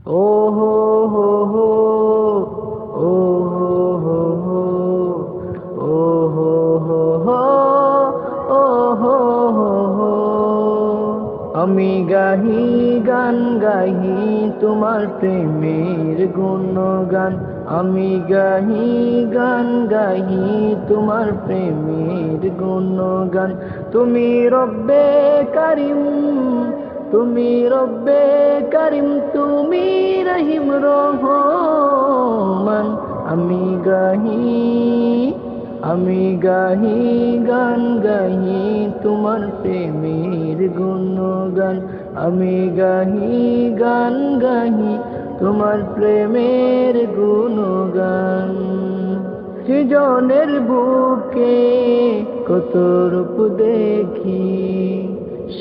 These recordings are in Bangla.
ও হো হো হো, ও হো হো হো, ও হো হো হো, ও হো হো হো। আমি গাহি গান গাহি তোমার প্রেমের গুণগান, আমি গাহি গান গাহি তোমার প্রেমের গুণগান। তুমি রব্বে কারিম, তুমি রব্বে কারিম, তুমি রহিম রহমান। আমি গাহি, আমি গাহি গান গাহি তোমার প্রেমের গুণগান, আমি গাহি গান গাহি তোমার প্রেমের গুণগান। সৃজনের বুকে কত রূপ দেখি,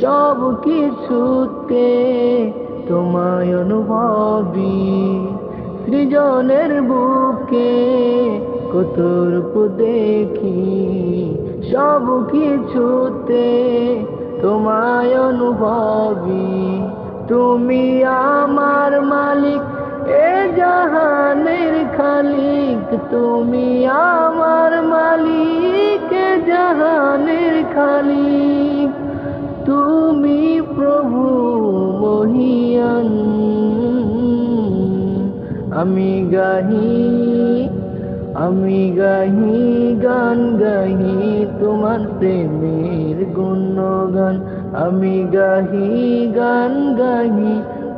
সব কিছুতে তোমায় অনুভবী। সৃজনের বুকে কত রূপ দেখি, সব কিছুতে তোমায় অনুভবী। তুমি আমার মালিক, এ জাহানের খালিক, তুমি আমার মালিক, এ জাহানের খালিক। তুমি প্রভু মহিয়ান, আমি গাহি, আমি গাহি গান গাহি তোমার প্রেমের গুণগান, আমি গাহি গান গাহি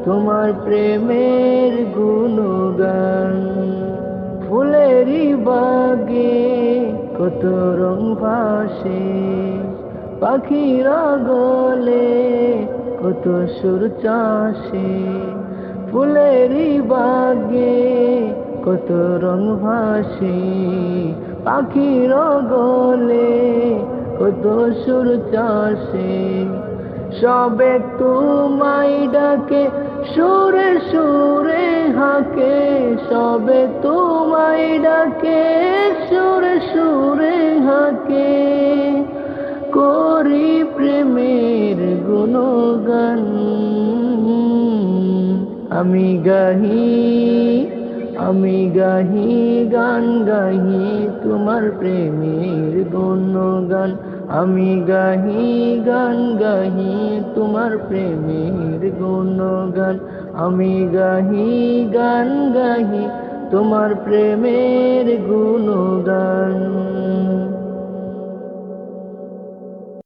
তোমার প্রেমের গুণগান। ফুলেরই বাগে কত রং ভাসে, পাখিরা গলে কত সুর চাষে। ফুলেরই বাগে কত রং ভাসে, পাখির গলে কত সুর চাষে। সবে তোমায় ডাকে সুরে সুরে হাকে, সবে তোমায় ডাকে সুরে সুরে হাকে। করি প্রেমের গুণগান, আমি গাহি, আমি গাহি গান গাহি তোমার প্রেমের গুণগান, আমি গাহি গান গাহি তোমার প্রেমের গুণগান, আমি গাহি গান গাহি তোমার প্রেমের গুণগান।